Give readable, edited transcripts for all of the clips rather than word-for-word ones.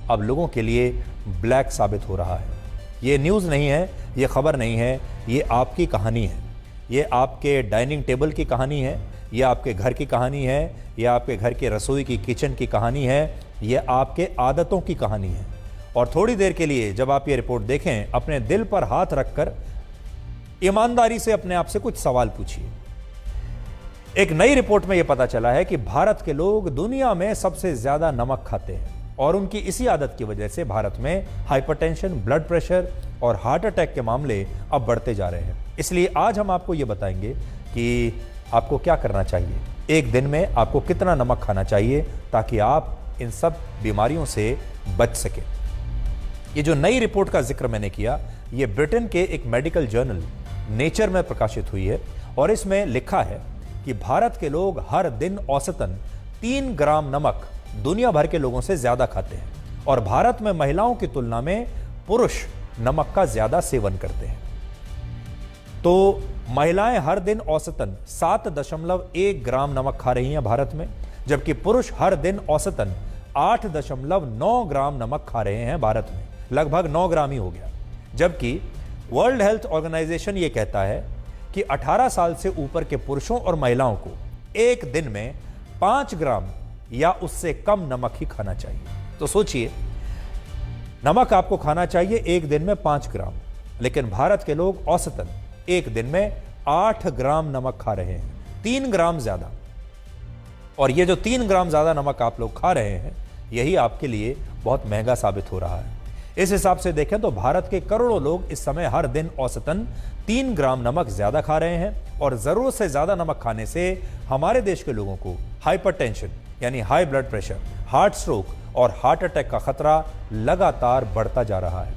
अब लोगों के लिए ब्लैक साबित हो रहा है। ये न्यूज़ नहीं है, ये खबर नहीं है, ये आपकी कहानी है। ये आपके डाइनिंग टेबल की कहानी है, ये आपके घर की कहानी है, ये आपके घर के रसोई की किचन की कहानी है, ये आपके आदतों की कहानी है। और थोड़ी देर के लिए जब आप ये रिपोर्ट देखें, अपने दिल पर हाथ रखकर ईमानदारी से अपने आप से कुछ सवाल पूछिए। एक नई रिपोर्ट में यह पता चला है कि भारत के लोग दुनिया में सबसे ज्यादा नमक खाते हैं और उनकी इसी आदत की वजह से भारत में हाइपरटेंशन, ब्लड प्रेशर और हार्ट अटैक के मामले अब बढ़ते जा रहे हैं। इसलिए आज हम आपको यह बताएंगे कि आपको क्या करना चाहिए, एक दिन में आपको कितना नमक खाना चाहिए ताकि आप इन सब बीमारियों से बच सके। ये जो नई रिपोर्ट का जिक्र मैंने किया, ये ब्रिटेन के एक मेडिकल जर्नल नेचर में प्रकाशित हुई है और इसमें लिखा है कि भारत के लोग हर दिन औसतन 3 ग्राम नमक दुनिया भर के लोगों से ज्यादा खाते हैं और भारत में महिलाओं की तुलना में पुरुष नमक का ज्यादा सेवन करते हैं। तो महिलाएं हर दिन औसतन 7.1 ग्राम नमक खा रही हैं भारत में, जबकि पुरुष हर दिन औसतन 8.9 ग्राम नमक खा रहे हैं भारत में, लगभग 9 ग्राम ही हो गया। जबकि वर्ल्ड हेल्थ ऑर्गेनाइजेशन ये कहता है कि 18 साल से ऊपर के पुरुषों और महिलाओं को एक दिन में 5 ग्राम या उससे कम नमक ही खाना चाहिए। तो सोचिए, नमक आपको खाना चाहिए एक दिन में 5 ग्राम, लेकिन भारत के लोग औसतन एक दिन में 8 ग्राम नमक खा रहे हैं, 3 ग्राम ज्यादा। और ये जो 3 ग्राम ज्यादा नमक आप लोग खा रहे हैं, यही आपके लिए बहुत महंगा साबित हो रहा है। इस हिसाब से देखें तो भारत के करोड़ों लोग इस समय हर दिन औसतन 3 ग्राम नमक ज्यादा खा रहे हैं और जरूरत से ज्यादा नमक खाने से हमारे देश के लोगों को हाइपरटेंशन यानी high blood pressure, heart stroke और हार्ट अटैक का खतरा लगातार बढ़ता जा रहा है।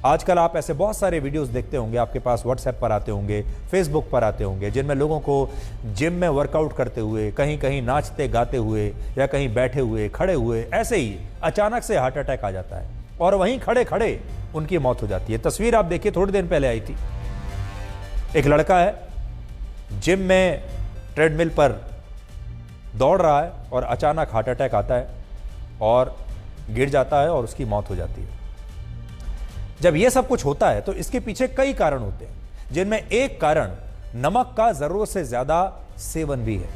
आजकल आप ऐसे बहुत सारे वीडियोस देखते होंगे, आपके पास व्हाट्सएप पर आते होंगे, फेसबुक पर आते होंगे, जिनमें लोगों को जिम में वर्कआउट करते हुए, कहीं कहीं नाचते गाते हुए या कहीं बैठे हुए, खड़े हुए, ऐसे ही अचानक से हार्ट अटैक आ जाता है और वहीं खड़े खड़े उनकी मौत हो जाती है। तस्वीर आप देखिए, थोड़ी दिन पहले आई थी। एक लड़का है, जिम में ट्रेडमिल पर दौड़ रहा है और अचानक हार्ट अटैक आता है और गिर जाता है और उसकी मौत हो जाती है। जब यह सब कुछ होता है तो इसके पीछे कई कारण होते हैं, जिनमें एक कारण नमक का जरूरत से ज्यादा सेवन भी है।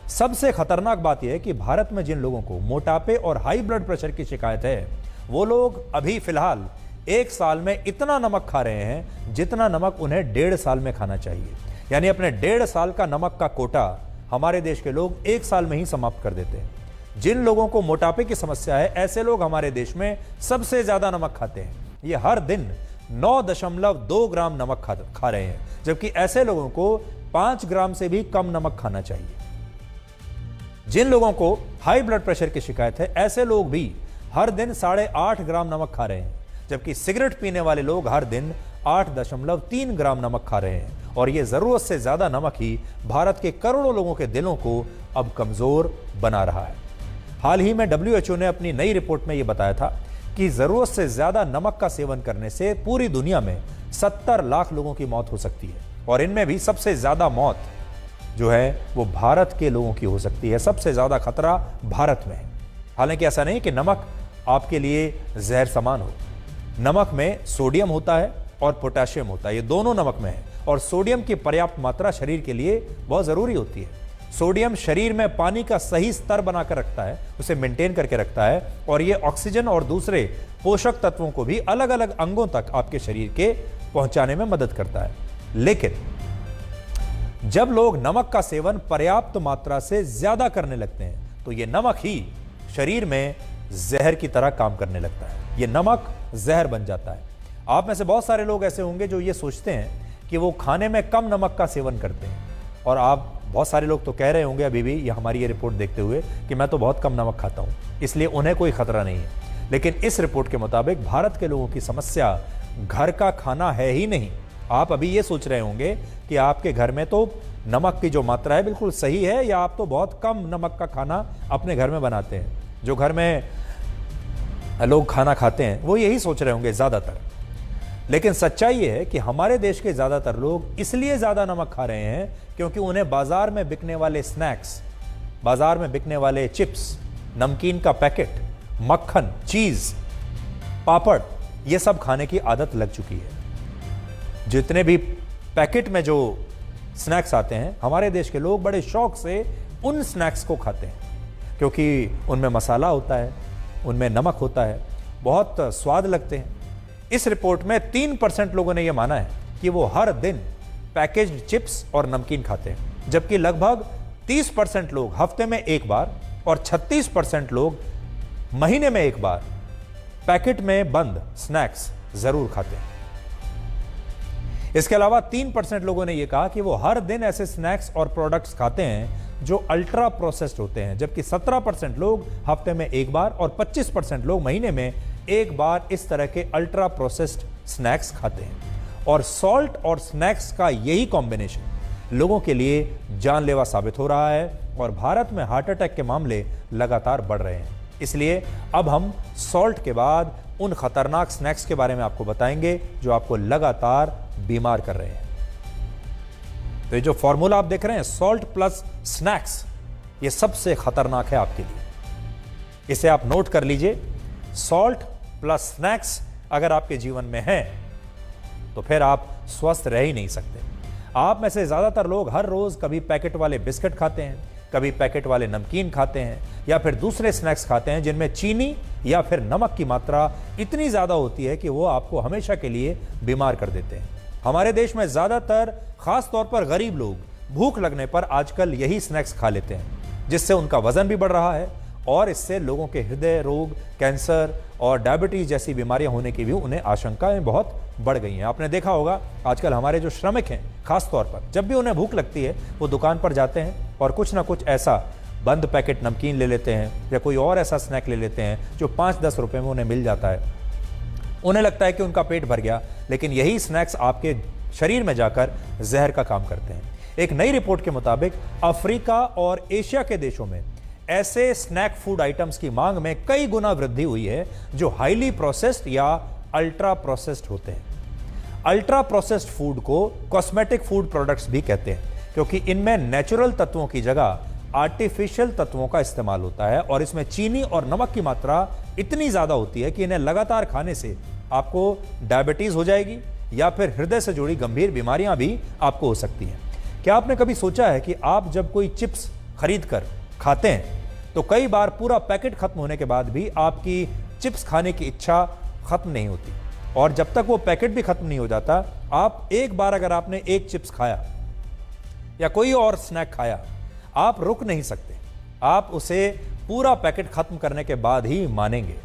सबसे खतरनाक बात यह है कि भारत में जिन लोगों को मोटापे और हाई ब्लड प्रेशर की शिकायत है, वो लोग अभी फिलहाल 1 साल में इतना नमक खा रहे हैं जितना नमक उन्हें 1.5 साल में खाना चाहिए। यानी अपने 1.5 साल का नमक का कोटा हमारे देश के लोग 1 साल में ही समाप्त कर देते हैं। जिन लोगों को मोटापे की समस्या है, ऐसे लोग हमारे देश में सबसे ज्यादा नमक खाते हैं। ये हर दिन 9.2 ग्राम नमक खा रहे हैं, जबकि ऐसे लोगों को 5 ग्राम से भी कम नमक खाना चाहिए। जिन लोगों को हाई ब्लड प्रेशर की शिकायत है, ऐसे लोग भी हर दिन 8.5 ग्राम नमक खा रहे हैं, जबकि सिगरेट पीने वाले लोग हर दिन 8.3 ग्राम नमक खा रहे हैं। और यह जरूरत से ज्यादा नमक ही भारत के करोड़ों लोगों के दिलों को अब कमजोर बना रहा है। हाल ही में WHO ने अपनी नई रिपोर्ट में यह बताया था कि जरूरत से ज्यादा नमक का सेवन करने से पूरी दुनिया में 70 लाख लोगों की मौत हो सकती है और इनमें भी सबसे ज्यादा मौत जो है वो भारत के लोगों की हो सकती है। सबसे ज्यादा खतरा भारत में है। हालांकि ऐसा नहीं कि नमक आपके लिए जहर समान हो। नमक में सोडियम होता है और पोटेशियम होता है, ये दोनों नमक में है और सोडियम की पर्याप्त मात्रा शरीर के लिए बहुत जरूरी होती है। सोडियम शरीर में पानी का सही स्तर बनाकर रखता है, उसे मेंटेन करके रखता है और ये ऑक्सीजन और दूसरे पोषक तत्वों को भी अलग अलग अंगों तक आपके शरीर के पहुंचाने में मदद करता है। लेकिन जब लोग नमक का सेवन पर्याप्त मात्रा से ज्यादा करने लगते हैं तो ये नमक ही शरीर में जहर की तरह काम करने लगता है। ये नमक जहर बन जाता है। आप में से बहुत सारे लोग ऐसे होंगे जो ये सोचते हैं कि वो खाने में कम नमक का सेवन करते हैं और आप बहुत सारे लोग तो कह रहे होंगे अभी भी ये हमारी ये रिपोर्ट देखते हुए कि मैं तो बहुत कम नमक खाता हूं, इसलिए उन्हें कोई खतरा नहीं है। लेकिन इस रिपोर्ट के मुताबिक भारत के लोगों की समस्या घर का खाना है ही नहीं। आप अभी ये सोच रहे होंगे कि आपके घर में तो नमक की जो मात्रा है बिल्कुल सही है या आप तो बहुत कम नमक का खाना अपने घर में बनाते हैं। जो घर में लोग खाना खाते हैं वो यही सोच रहे होंगे ज्यादातर। लेकिन सच्चाई ये है कि हमारे देश के ज्यादातर लोग इसलिए ज्यादा नमक खा रहे हैं क्योंकि उन्हें बाजार में बिकने वाले स्नैक्स, बाजार में बिकने वाले चिप्स, नमकीन का पैकेट, मक्खन, चीज, पापड़, ये सब खाने की आदत लग चुकी है। जितने भी पैकेट में जो स्नैक्स आते हैं, हमारे देश के लोग बड़े शौक से उन स्नैक्स को खाते हैं क्योंकि उनमें मसाला होता है, उनमें नमक होता है, बहुत स्वाद लगते हैं। इस रिपोर्ट में 3% लोगों ने यह माना है कि वो हर दिन पैकेज्ड चिप्स और नमकीन खाते हैं, जबकि लगभग 30% लोग हफ्ते में एक बार और 36% लोग महीने में एक बार पैकेट में बंद स्नैक्स जरूर खाते हैं। इसके अलावा 3% लोगों ने यह कहा कि वो हर दिन ऐसे स्नैक्स और प्रोडक्ट्स खाते हैं जो अल्ट्रा प्रोसेस्ड होते हैं, जबकि 17% लोग हफ्ते में एक बार और 25% लोग महीने में एक बार इस तरह के अल्ट्रा प्रोसेस्ड स्नैक्स खाते हैं। और सॉल्ट और स्नैक्स का यही कॉम्बिनेशन लोगों के लिए जानलेवा साबित हो रहा है और भारत में हार्ट अटैक के मामले लगातार बढ़ रहे हैं। इसलिए अब हम सॉल्ट के बाद उन खतरनाक स्नैक्स के बारे में आपको बताएंगे जो आपको लगातार बीमार कर रहे हैं। तो ये जो फॉर्मूला आप देख रहे हैं, सॉल्ट प्लस स्नैक्स, ये सबसे खतरनाक है आपके लिए। इसे आप नोट कर लीजिए। सॉल्ट प्लस स्नैक्स अगर आपके जीवन में है तो फिर आप स्वस्थ रह ही नहीं सकते। आप में से ज्यादातर लोग हर रोज कभी पैकेट वाले बिस्किट खाते हैं, कभी पैकेट वाले नमकीन खाते हैं या फिर दूसरे स्नैक्स खाते हैं जिनमें चीनी या फिर नमक की मात्रा इतनी ज्यादा होती है कि वो आपको हमेशा के लिए बीमार कर देते हैं। हमारे देश में ज्यादातर खास तौर पर गरीब लोग भूख लगने पर आजकल यही स्नैक्स खा लेते हैं, जिससे उनका वजन भी बढ़ रहा है और इससे लोगों के हृदय रोग, कैंसर और डायबिटीज जैसी बीमारियां होने की भी उन्हें आशंकाएं बहुत बढ़ गई हैं। आपने देखा होगा आजकल हमारे जो श्रमिक हैं, खास तौर पर जब भी उन्हें भूख लगती है वो दुकान पर जाते हैं और कुछ ना कुछ ऐसा बंद पैकेट नमकीन ले लेते हैं या कोई और ऐसा स्नैक ले लेते हैं जो 5-10 रुपए में उन्हें मिल जाता है। उन्हें लगता है कि उनका पेट भर गया, लेकिन यही स्नैक्स आपके शरीर में जाकर जहर का काम करते हैं। एक नई रिपोर्ट के मुताबिक अफ्रीका और एशिया के देशों में ऐसे स्नैक फूड आइटम्स की मांग में कई गुना वृद्धि हुई है जो हाईली प्रोसेस्ड या अल्ट्रा प्रोसेस्ड होते हैं। अल्ट्रा प्रोसेस्ड फूड को कॉस्मेटिक फूड प्रोडक्ट्स भी कहते हैं क्योंकि इनमें नेचुरल तत्वों की जगह आर्टिफिशियल तत्वों का इस्तेमाल होता है और इसमें चीनी और नमक की मात्रा इतनी ज्यादा होती है कि इन्हें लगातार खाने से आपको डायबिटीज हो जाएगी या फिर हृदय से जुड़ी गंभीर बीमारियां भी आपको हो सकती हैं। क्या आपने कभी सोचा है कि आप जब कोई चिप्स खरीद कर खाते हैं तो कई बार पूरा पैकेट खत्म होने के बाद भी आपकी चिप्स खाने की इच्छा खत्म नहीं होती, और जब तक वो पैकेट भी खत्म नहीं हो जाता, आप एक बार अगर आपने एक चिप्स खाया या कोई और स्नैक खाया, आप रुक नहीं सकते, आप उसे पूरा पैकेट खत्म करने के बाद ही मानेंगे।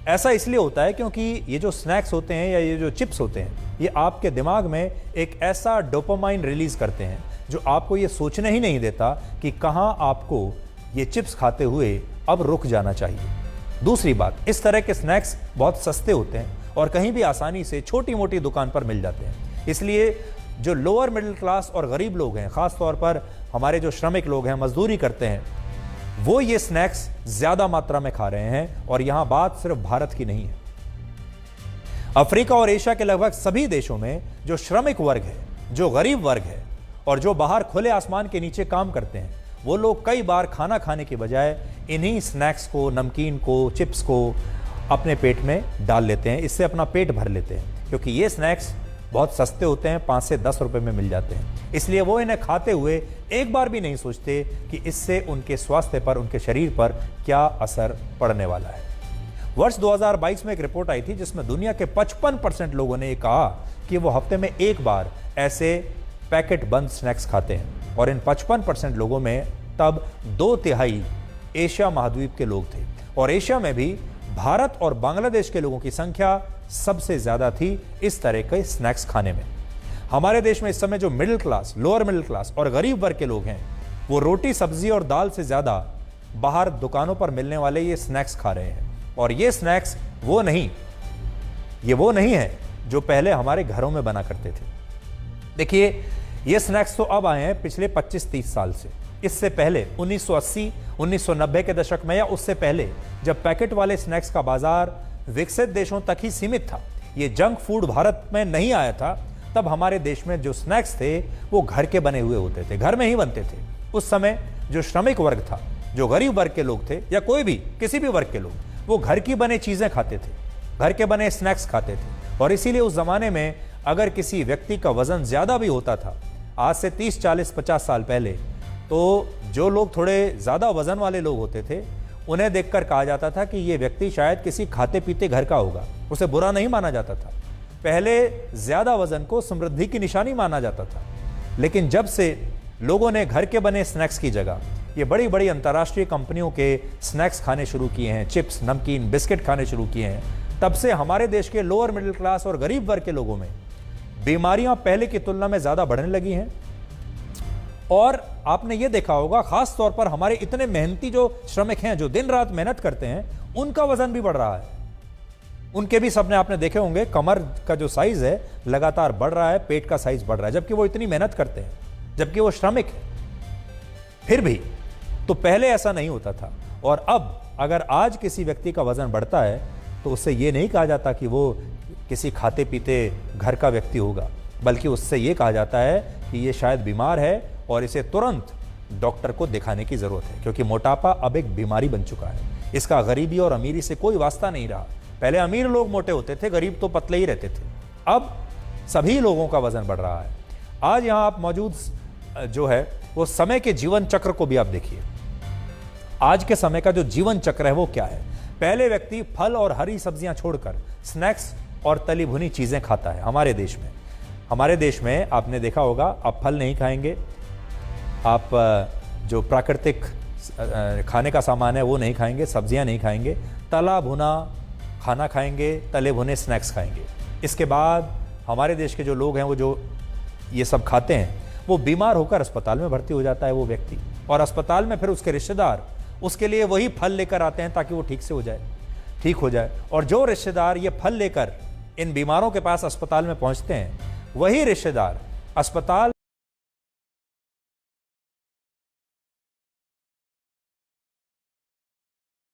ऐसा इसलिए होता है क्योंकि ये जो स्नैक्स होते हैं या ये जो चिप्स होते हैं, ये आपके दिमाग में एक ऐसा डोपामाइन रिलीज करते हैं जो आपको ये सोचने ही नहीं देता कि कहां आपको ये चिप्स खाते हुए अब रुक जाना चाहिए। दूसरी बात, इस तरह के स्नैक्स बहुत सस्ते होते हैं और कहीं भी आसानी से छोटी मोटी दुकान पर मिल जाते हैं। इसलिए जो लोअर मिडिल क्लास और गरीब लोग हैं, खास तौर पर हमारे जो श्रमिक लोग हैं, मजदूरी करते हैं, वो ये स्नैक्स ज्यादा मात्रा में खा रहे हैं। और यहां बात सिर्फ भारत की नहीं है, अफ्रीका और एशिया के लगभग सभी देशों में जो श्रमिक वर्ग है, जो गरीब वर्ग है और जो बाहर खुले आसमान के नीचे काम करते हैं, वो लोग कई बार खाना खाने की बजाय इन्हीं स्नैक्स को, नमकीन को, चिप्स को अपने पेट में डाल लेते हैं, इससे अपना पेट भर लेते हैं क्योंकि ये स्नैक्स बहुत सस्ते होते हैं, 5 से 10 रुपए में मिल जाते हैं। इसलिए वो इन्हें खाते हुए एक बार भी नहीं सोचते कि इससे उनके स्वास्थ्य पर, उनके शरीर पर क्या असर पड़ने वाला है। वर्ष 2022 में एक रिपोर्ट आई थी जिसमें दुनिया के 55% लोगों ने कहा कि वो हफ्ते में एक बार ऐसे पैकेट बंद स्नैक्स खाते हैं, और इन 55% लोगों में तब 2/3 एशिया महाद्वीप के लोग थे, और एशिया में भी भारत और बांग्लादेश के लोगों की संख्या सबसे ज्यादा थी इस तरह के स्नैक्स खाने में। हमारे देश में इस समय जो middle class, lower middle class और गरीब वर्ग के लोग हैं, वो रोटी, सब्जी और दाल से ज्यादा बाहर दुकानों पर मिलने वाले ये स्नैक्स खा रहे हैं। और ये स्नैक्स वो नहीं है जो पहले हमारे घरों में बना करते थे। देखिए, ये स्नैक्स तो अब आए हैं पिछले 25-30 साल से। इससे पहले 1980, 1990 के दशक में या उससे पहले जब पैकेट वाले स्नैक्स का बाजार विकसित देशों तक ही सीमित था, ये जंक फूड भारत में नहीं आया था, तब हमारे देश में जो स्नैक्स थे वो घर के बने हुए होते थे, घर में ही बनते थे। उस समय जो श्रमिक वर्ग था, जो गरीब वर्ग के लोग थे या कोई भी किसी भी वर्ग के लोग, वो घर की बने चीजें खाते थे। घर के बने स्नैक्स खाते थे। और इसीलिए उस जमाने में अगर किसी व्यक्ति का वजन ज्यादा भी होता था, आज से 30, 40, 50 साल पहले, तो जो लोग थोड़े ज्यादा वजन वाले लोग होते थे उन्हें देखकर कहा जाता था कि ये व्यक्ति शायद किसी खाते पीते घर का होगा। उसे बुरा नहीं माना जाता था। पहले ज्यादा वजन को समृद्धि की निशानी माना जाता था। लेकिन जब से लोगों ने घर के बने स्नैक्स की जगह ये बड़ी बड़ी अंतर्राष्ट्रीय कंपनियों के स्नैक्स खाने शुरू किए हैं, चिप्स, नमकीन, बिस्किट खाने शुरू किए हैं, तब से हमारे देश के लोअर मिडिल क्लास और गरीब वर्ग के लोगों में बीमारियां पहले की तुलना में ज्यादा बढ़ने लगी हैं। और आपने ये देखा होगा, खास तौर पर हमारे इतने मेहनती जो श्रमिक हैं, जो दिन रात मेहनत करते हैं, उनका वजन भी बढ़ रहा है। उनके भी सपने आपने देखे होंगे, कमर का जो साइज है लगातार बढ़ रहा है, पेट का साइज बढ़ रहा है, जबकि वो इतनी मेहनत करते हैं, जबकि वो श्रमिक है। फिर भी तो पहले ऐसा नहीं होता था। और अब अगर आज किसी व्यक्ति का वजन बढ़ता है तो उससे ये नहीं कहा जाता कि वो किसी खाते पीते घर का व्यक्ति होगा, बल्कि उससे ये कहा जाता है कि ये शायद बीमार है और इसे तुरंत डॉक्टर को दिखाने की जरूरत है, क्योंकि मोटापा अब एक बीमारी बन चुका है। इसका गरीबी और अमीरी से कोई वास्ता नहीं रहा। पहले अमीर लोग मोटे होते थे, गरीब तो पतले ही रहते थे। अब सभी लोगों का वजन बढ़ रहा है। आज यहां आप मौजूद जो है वो समय के जीवन चक्र को भी आप देखिए। आज के समय का जो जीवन चक्र है वो क्या है। पहले व्यक्ति फल और हरी सब्जियां छोड़कर स्नैक्स और तली भुनी चीजें खाता है। हमारे देश में आपने देखा होगा, आप फल नहीं खाएंगे, आप जो प्राकृतिक खाने का सामान है वो नहीं खाएंगे, सब्जियां नहीं खाएंगे, तला भुना खाना खाएंगे, तले भुने स्नैक्स खाएंगे। इसके बाद हमारे देश के जो लोग हैं वो जो ये सब खाते हैं वो बीमार होकर अस्पताल में भर्ती हो जाता है वो व्यक्ति, और अस्पताल में फिर उसके रिश्तेदार उसके लिए वही फल लेकर आते हैं ताकि वो ठीक हो जाए। और जो रिश्तेदार ये फल लेकर इन बीमारों के पास अस्पताल में पहुंचते हैं, वही रिश्तेदार अस्पताल